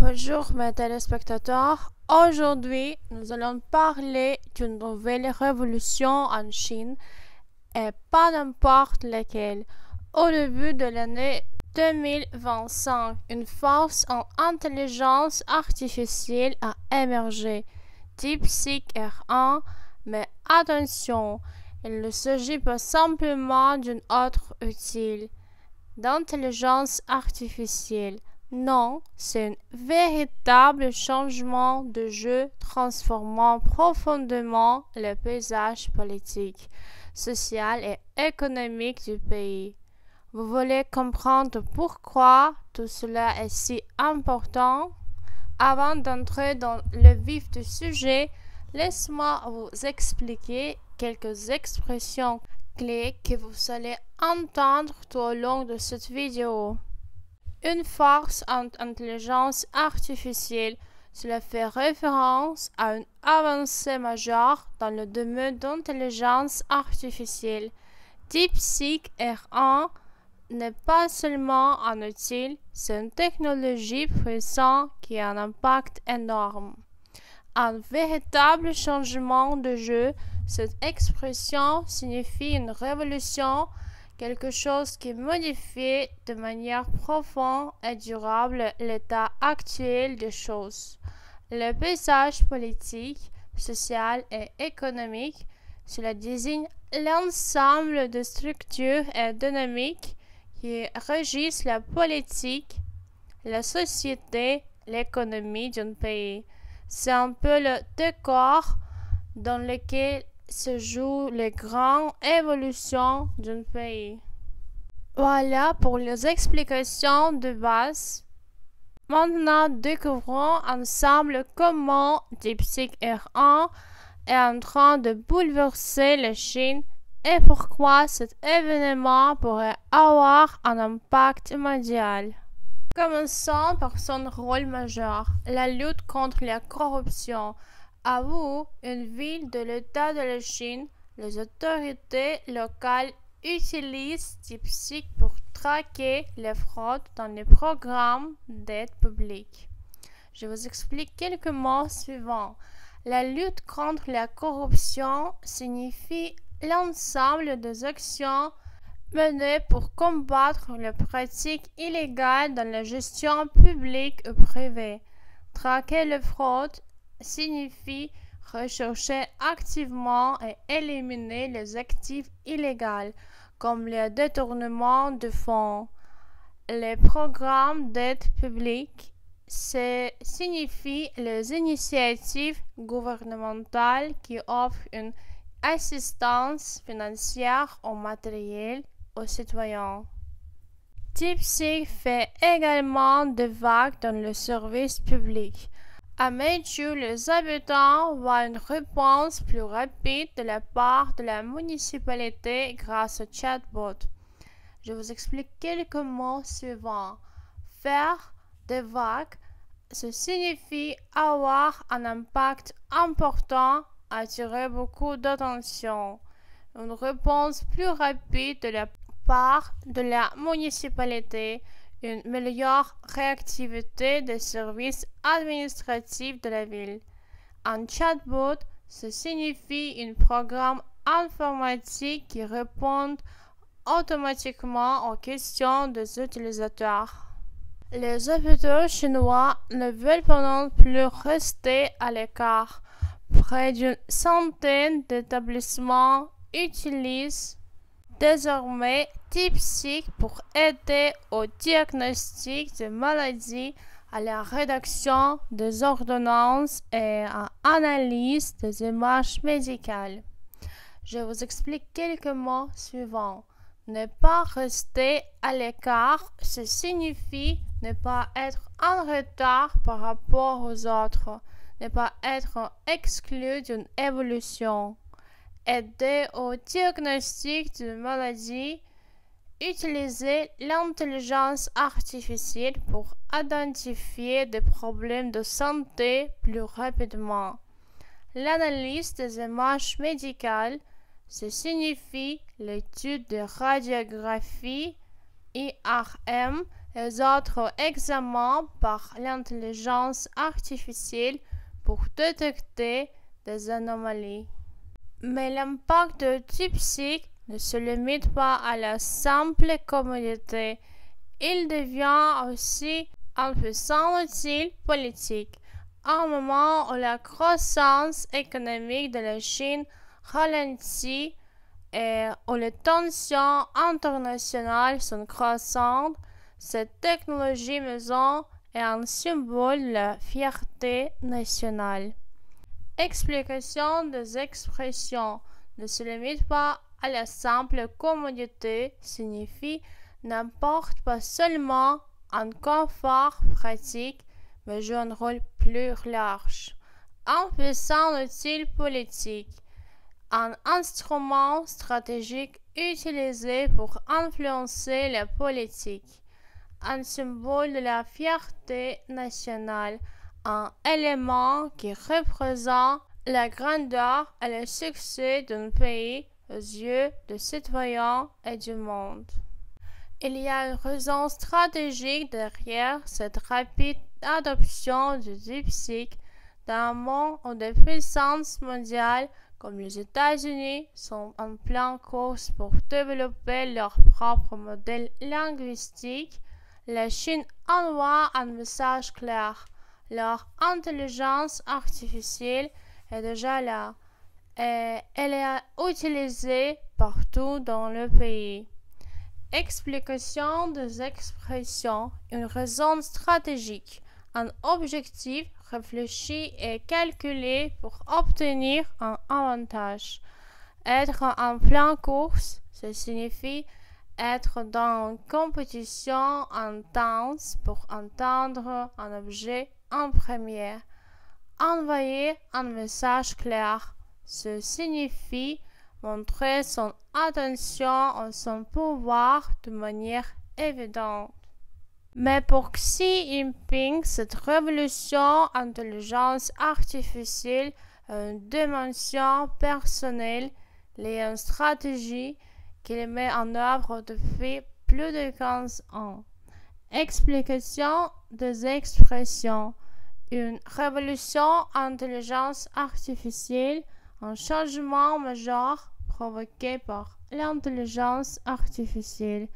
Bonjour mes téléspectateurs, aujourd'hui nous allons parler d'une nouvelle révolution en Chine et pas n'importe laquelle. Au début de l'année 2025, une force en intelligence artificielle a émergé, DeepSeek R1, mais attention, il ne s'agit pas simplement d'une autre outil d'intelligence artificielle. Non, c'est un véritable changement de jeu transformant profondément le paysage politique, social et économique du pays. Vous voulez comprendre pourquoi tout cela est si important? Avant d'entrer dans le vif du sujet, laissez-moi vous expliquer quelques expressions clés que vous allez entendre tout au long de cette vidéo. Une force en intelligence artificielle, cela fait référence à une avancée majeure dans le domaine d'intelligence artificielle. DeepSeek R1 n'est pas seulement un outil, c'est une technologie puissante qui a un impact énorme. Un véritable changement de jeu, cette expression signifie une révolution, quelque chose qui modifie de manière profonde et durable l'état actuel des choses. Le paysage politique, social et économique, cela désigne l'ensemble de structures et dynamiques qui régissent la politique, la société, l'économie d'un pays. C'est un peu le décor dans lequel se jouent les grandes évolutions d'un pays. Voilà pour les explications de base. Maintenant, découvrons ensemble comment DeepSeek R1 est en train de bouleverser la Chine et pourquoi cet événement pourrait avoir un impact mondial. Commençons par son rôle majeur, la lutte contre la corruption. À Wuhan, une ville de l'État de la Chine, les autorités locales utilisent DeepSeek pour traquer les fraudes dans les programmes d'aide publique. Je vous explique quelques mots suivants. La lutte contre la corruption signifie l'ensemble des actions menées pour combattre les pratiques illégales dans la gestion publique ou privée. Traquer les fraudes signifie rechercher activement et éliminer les actifs illégaux, comme le détournement de fonds. Les programmes d'aide publique signifient les initiatives gouvernementales qui offrent une assistance financière ou matérielle aux citoyens. DeepSeek fait également des vagues dans le service public. À Meizhou, les habitants voient une réponse plus rapide de la part de la municipalité grâce au chatbot. Je vous explique quelques mots suivants. Faire des vagues, ça signifie avoir un impact important, attirer beaucoup d'attention. Une réponse plus rapide de la part de la municipalité, une meilleure réactivité des services administratifs de la ville. Un chatbot, ça signifie un programme informatique qui répond automatiquement aux questions des utilisateurs. Les hôpitaux chinois ne veulent pas non plus rester à l'écart. Près d'une centaine d'établissements utilisent désormais DeepSeek pour aider au diagnostic de maladies, à la rédaction des ordonnances et à l'analyse des images médicales. Je vous explique quelques mots suivants. Ne pas rester à l'écart, ce signifie ne pas être en retard par rapport aux autres, ne pas être exclu d'une évolution. Aider au diagnostic de maladies, utiliser l'intelligence artificielle pour identifier des problèmes de santé plus rapidement. L'analyse des images médicales, ça signifie l'étude de radiographie IRM les autres examens par l'intelligence artificielle pour détecter des anomalies. Mais l'impact de DeepSeek ne se limite pas à la simple commodité. Il devient aussi un puissant outil politique. À un moment où la croissance économique de la Chine ralentit et où les tensions internationales sont croissantes, cette technologie maison est un symbole de la fierté nationale. Explication des expressions ne se limite pas à la simple commodité, signifie n'apporte pas seulement un confort pratique, mais joue un rôle plus large. Un puissant outil politique, un instrument stratégique utilisé pour influencer la politique, un symbole de la fierté nationale, un élément qui représente la grandeur et le succès d'un pays aux yeux des citoyens et du monde. Il y a une raison stratégique derrière cette rapide adoption du DeepSeek dans un monde où des puissances mondiales comme les États-Unis sont en pleine course pour développer leur propre modèle linguistique. La Chine envoie un message clair. Leur intelligence artificielle est déjà là et elle est utilisée partout dans le pays. Explication des expressions, une raison stratégique, un objectif réfléchi et calculé pour obtenir un avantage. Être en pleine course, ça signifie être dans une compétition intense pour entendre un objet en première. Envoyer un message clair, ça signifie montrer son attention et son pouvoir de manière évidente. Mais pour Xi Jinping, cette révolution intelligence artificielle a une dimension personnelle liée à une stratégie qu'il met en œuvre depuis plus de 15 ans. Explication des expressions. Une révolution intelligence artificielle, un changement majeur provoqué par l'intelligence artificielle.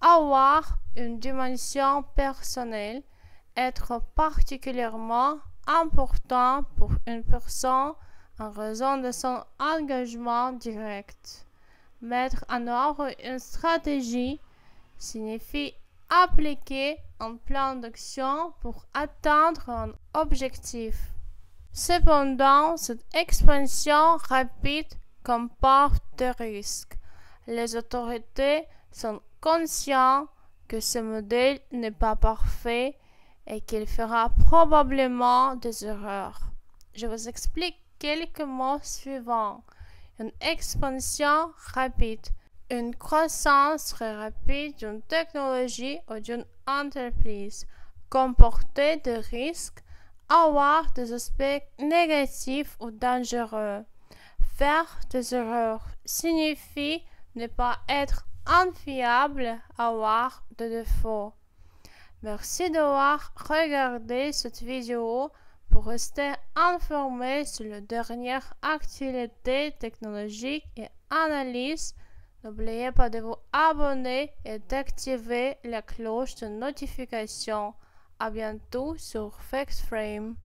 Avoir une dimension personnelle, être particulièrement important pour une personne en raison de son engagement direct. Mettre en œuvre une stratégie signifie appliquer un plan d'action pour atteindre un objectif. Cependant, cette expansion rapide comporte des risques. Les autorités sont conscientes que ce modèle n'est pas parfait et qu'il fera probablement des erreurs. Je vous explique quelques mots suivants. Une expansion rapide, une croissance très rapide d'une technologie ou d'une entreprise, comporter des risques, avoir des aspects négatifs ou dangereux. Faire des erreurs signifie ne pas être infiable, avoir des défauts. Merci d'avoir regardé cette vidéo. Pour rester informé sur les dernières actualités technologiques et analyses, n'oubliez pas de vous abonner et d'activer la cloche de notification. À bientôt sur FaxFrame.